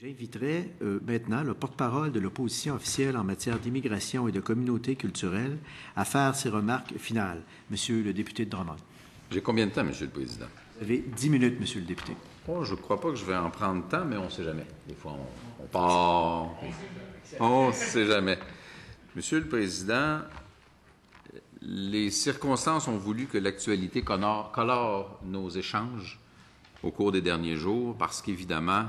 J'inviterai maintenant le porte-parole de l'opposition officielle en matière d'immigration et de communauté culturelle à faire ses remarques finales. Monsieur le député de Drummond. J'ai combien de temps, Monsieur le Président? Vous avez 10 minutes, Monsieur le député. Oh, je ne crois pas que je vais en prendre tant, mais on ne sait jamais. Des fois, on part. On ne sait jamais. Monsieur le Président, les circonstances ont voulu que l'actualité colore nos échanges au cours des derniers jours parce qu'évidemment,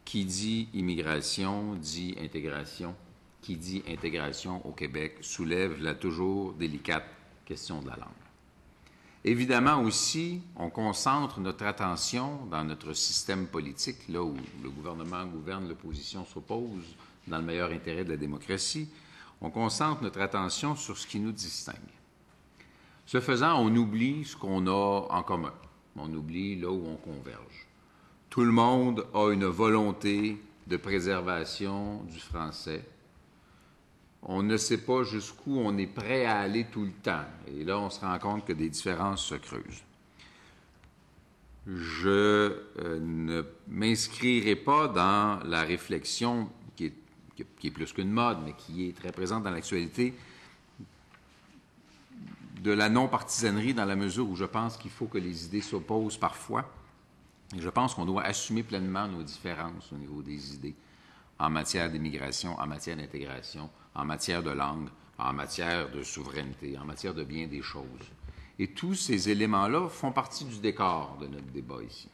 qui dit immigration dit intégration. Qui dit intégration au Québec soulève la toujours délicate question de la langue. Évidemment aussi, on concentre notre attention dans notre système politique, là où le gouvernement gouverne, l'opposition s'oppose, dans le meilleur intérêt de la démocratie, on concentre notre attention sur ce qui nous distingue. Ce faisant, on oublie ce qu'on a en commun. On oublie là où on converge. Tout le monde a une volonté de préservation du français. On ne sait pas jusqu'où on est prêt à aller tout le temps. Et là, on se rend compte que des différences se creusent. Je ne m'inscrirai pas dans la réflexion qui est plus qu'une mode, mais qui est très présente dans l'actualité, de la non-partisanerie dans la mesure où je pense qu'il faut que les idées s'opposent parfois. Et je pense qu'on doit assumer pleinement nos différences au niveau des idées en matière d'immigration, en matière d'intégration, en matière de langue, en matière de souveraineté, en matière de bien des choses. Et tous ces éléments-là font partie du décor de notre débat ici.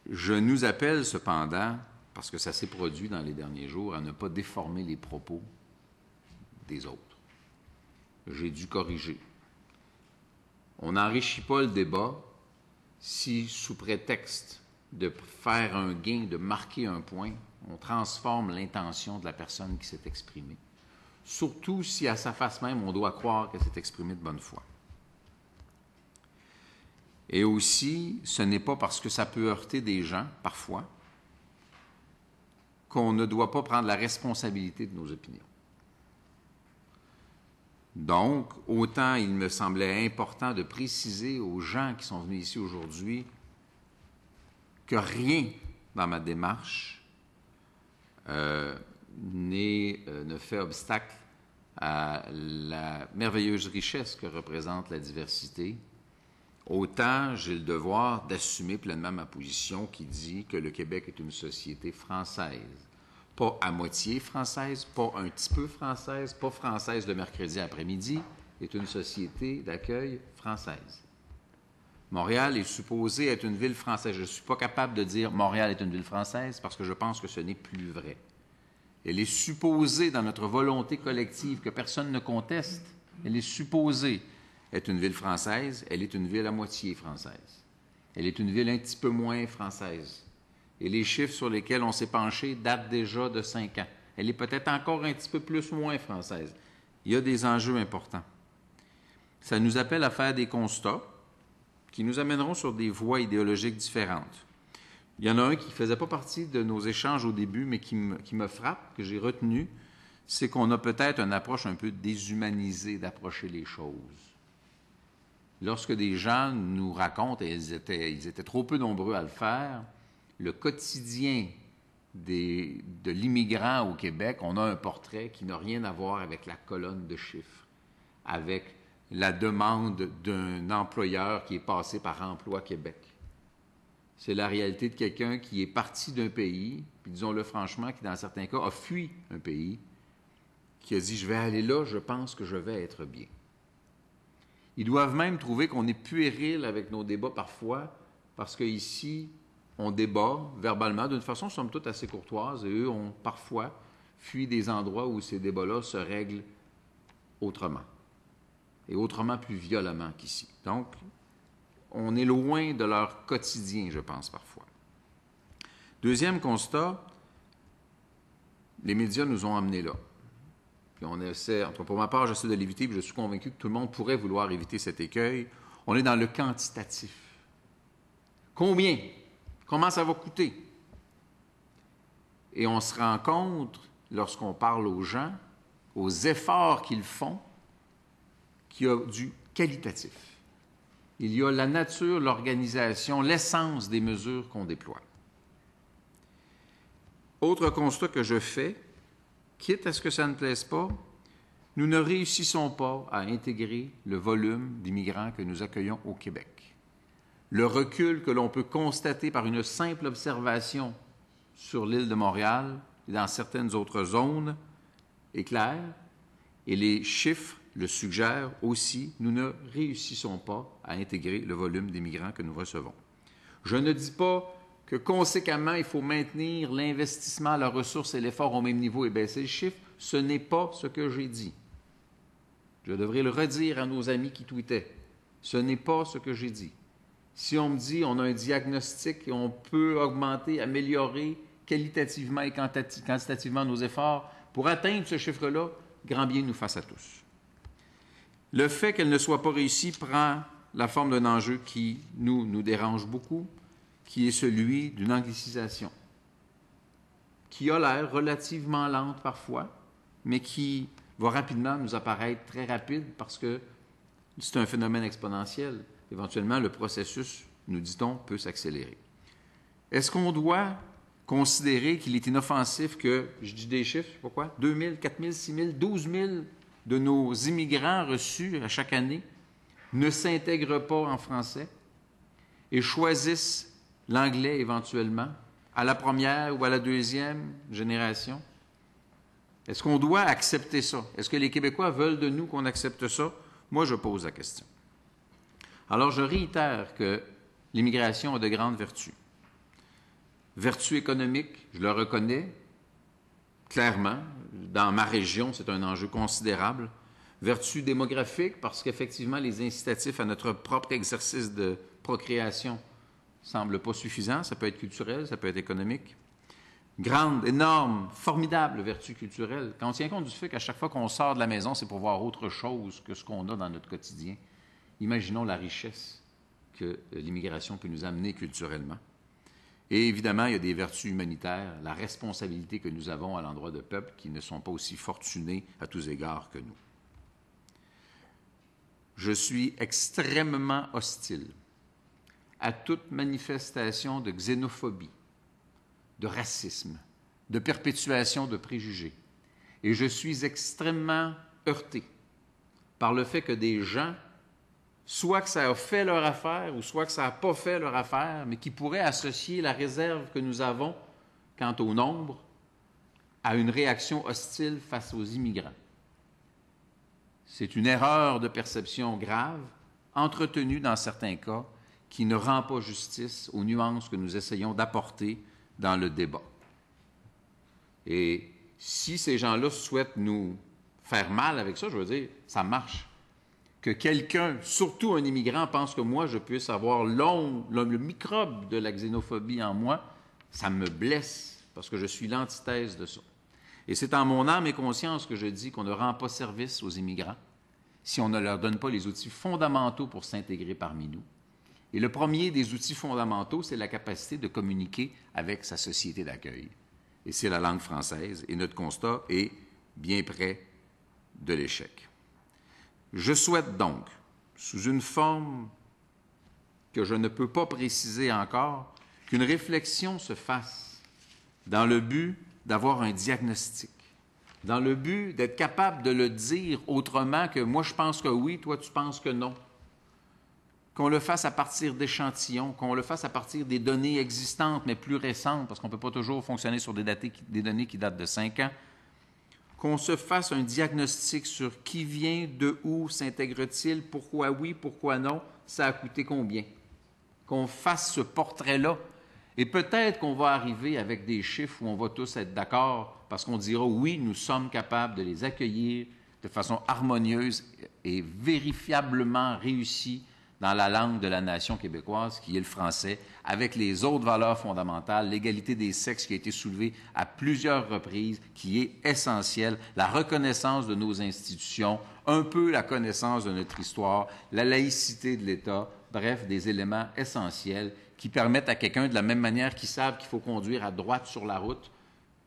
Je nous appelle cependant, parce que ça s'est produit dans les derniers jours, à ne pas déformer les propos des autres. J'ai dû corriger. On n'enrichit pas le débat si, sous prétexte de faire un gain, de marquer un point, on transforme l'intention de la personne qui s'est exprimée. Surtout si, à sa face même, on doit croire qu'elle s'est exprimée de bonne foi. Et aussi, ce n'est pas parce que ça peut heurter des gens, parfois, qu'on ne doit pas prendre la responsabilité de nos opinions. Donc, autant il me semblait important de préciser aux gens qui sont venus ici aujourd'hui que rien dans ma démarche ne fait obstacle à la merveilleuse richesse que représente la diversité, autant j'ai le devoir d'assumer pleinement ma position qui dit que le Québec est une société française. Pas à moitié française, pas un petit peu française, pas française le mercredi après-midi, est une société d'accueil française. Montréal est supposée être une ville française. Je ne suis pas capable de dire Montréal est une ville française parce que je pense que ce n'est plus vrai. Elle est supposée, dans notre volonté collective que personne ne conteste, elle est supposée être une ville française, elle est une ville à moitié française. Elle est une ville un petit peu moins française. Et les chiffres sur lesquels on s'est penché datent déjà de 5 ans. Elle est peut-être encore un petit peu plus moins française. Il y a des enjeux importants. Ça nous appelle à faire des constats qui nous amèneront sur des voies idéologiques différentes. Il y en a un qui ne faisait pas partie de nos échanges au début, mais qui me frappe, que j'ai retenu, c'est qu'on a peut-être une approche un peu déshumanisée d'approcher les choses. Lorsque des gens nous racontent, et ils étaient trop peu nombreux à le faire, le quotidien de l'immigrant au Québec, on a un portrait qui n'a rien à voir avec la colonne de chiffres, avec la demande d'un employeur qui est passé par Emploi Québec. C'est la réalité de quelqu'un qui est parti d'un pays, puis disons-le franchement, qui dans certains cas a fui un pays, qui a dit « je vais aller là, je pense que je vais être bien ». Ils doivent même trouver qu'on est puéril avec nos débats parfois, parce qu'ici, on débat verbalement d'une façon, somme toute, assez courtoise, et eux ont parfois fui des endroits où ces débats-là se règlent autrement, et autrement plus violemment qu'ici. Donc, on est loin de leur quotidien, je pense, parfois. Deuxième constat, les médias nous ont amenés là. Puis on essaie, en tout cas pour ma part, j'essaie de l'éviter, puis je suis convaincu que tout le monde pourrait vouloir éviter cet écueil. On est dans le quantitatif. Combien? Comment ça va coûter? Et on se rend compte, lorsqu'on parle aux gens, aux efforts qu'ils font, qu'il y a du qualitatif. Il y a la nature, l'organisation, l'essence des mesures qu'on déploie. Autre constat que je fais, quitte à ce que ça ne plaise pas, nous ne réussissons pas à intégrer le volume d'immigrants que nous accueillons au Québec. Le recul que l'on peut constater par une simple observation sur l'île de Montréal et dans certaines autres zones est clair, et les chiffres le suggèrent aussi, nous ne réussissons pas à intégrer le volume d'immigrants que nous recevons. Je ne dis pas que conséquemment, il faut maintenir l'investissement, la ressource et l'effort au même niveau et baisser le chiffre. Ce n'est pas ce que j'ai dit. Je devrais le redire à nos amis qui tweetaient. Ce n'est pas ce que j'ai dit. Si on me dit on a un diagnostic et on peut augmenter, améliorer qualitativement et quantitativement nos efforts pour atteindre ce chiffre-là, grand bien nous fasse à tous. Le fait qu'elle ne soit pas réussie prend la forme d'un enjeu qui nous dérange beaucoup, qui est celui d'une anglicisation, qui a l'air relativement lente parfois, mais qui va rapidement nous apparaître très rapide parce que c'est un phénomène exponentiel. Éventuellement, le processus, nous dit-on, peut s'accélérer. Est-ce qu'on doit considérer qu'il est inoffensif que, je dis des chiffres, je sais pas quoi, 2 000, 4 000, 6 000, 12 000 de nos immigrants reçus à chaque année ne s'intègrent pas en français et choisissent l'anglais éventuellement à la première ou à la deuxième génération? Est-ce qu'on doit accepter ça? Est-ce que les Québécois veulent de nous qu'on accepte ça? Moi, je pose la question. Alors, je réitère que l'immigration a de grandes vertus. Vertu économique, je le reconnais clairement. Dans ma région, c'est un enjeu considérable. Vertu démographique, parce qu'effectivement, les incitatifs à notre propre exercice de procréation ne semblent pas suffisants. Ça peut être culturel, ça peut être économique. Grande, énorme, formidable vertu culturelle. Quand on tient compte du fait qu'à chaque fois qu'on sort de la maison, c'est pour voir autre chose que ce qu'on a dans notre quotidien. Imaginons la richesse que l'immigration peut nous amener culturellement. Et évidemment, il y a des vertus humanitaires, la responsabilité que nous avons à l'endroit de peuples qui ne sont pas aussi fortunés à tous égards que nous. Je suis extrêmement hostile à toute manifestation de xénophobie, de racisme, de perpétuation de préjugés. Et je suis extrêmement heurté par le fait que des gens, soit que ça a fait leur affaire ou soit que ça n'a pas fait leur affaire, mais qui pourraient associer la réserve que nous avons quant au nombre à une réaction hostile face aux immigrants. C'est une erreur de perception grave, entretenue dans certains cas, qui ne rend pas justice aux nuances que nous essayons d'apporter dans le débat. Et si ces gens-là souhaitent nous faire mal avec ça, je veux dire, ça marche. Que quelqu'un, surtout un immigrant, pense que moi, je puisse avoir le microbe de la xénophobie en moi, ça me blesse, parce que je suis l'antithèse de ça. Et c'est en mon âme et conscience que je dis qu'on ne rend pas service aux immigrants si on ne leur donne pas les outils fondamentaux pour s'intégrer parmi nous. Et le premier des outils fondamentaux, c'est la capacité de communiquer avec sa société d'accueil. Et c'est la langue française, et notre constat est bien près de l'échec. Je souhaite donc, sous une forme que je ne peux pas préciser encore, qu'une réflexion se fasse dans le but d'avoir un diagnostic, dans le but d'être capable de le dire autrement que moi je pense que oui, toi tu penses que non. Qu'on le fasse à partir d'échantillons, qu'on le fasse à partir des données existantes, mais plus récentes, parce qu'on ne peut pas toujours fonctionner sur des données qui datent de 5 ans, qu'on se fasse un diagnostic sur qui vient, de où s'intègre-t-il, pourquoi oui, pourquoi non, ça a coûté combien. Qu'on fasse ce portrait-là. Et peut-être qu'on va arriver avec des chiffres où on va tous être d'accord, parce qu'on dira oui, nous sommes capables de les accueillir de façon harmonieuse et vérifiablement réussie dans la langue de la nation québécoise, qui est le français, avec les autres valeurs fondamentales, l'égalité des sexes qui a été soulevée à plusieurs reprises, qui est essentielle, la reconnaissance de nos institutions, un peu la connaissance de notre histoire, la laïcité de l'État, bref, des éléments essentiels qui permettent à quelqu'un, de la même manière qu'ils savent qu'il faut conduire à droite sur la route,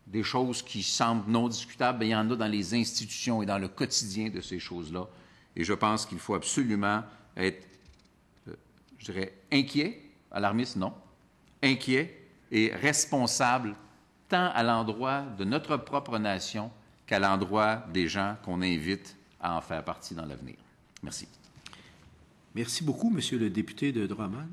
des choses qui semblent non discutables, bien, il y en a dans les institutions et dans le quotidien de ces choses-là. Et je pense qu'il faut absolument être inquiet, alarmiste, non, inquiet et responsable tant à l'endroit de notre propre nation qu'à l'endroit des gens qu'on invite à en faire partie dans l'avenir. Merci. Merci beaucoup, Monsieur le député de Drummond.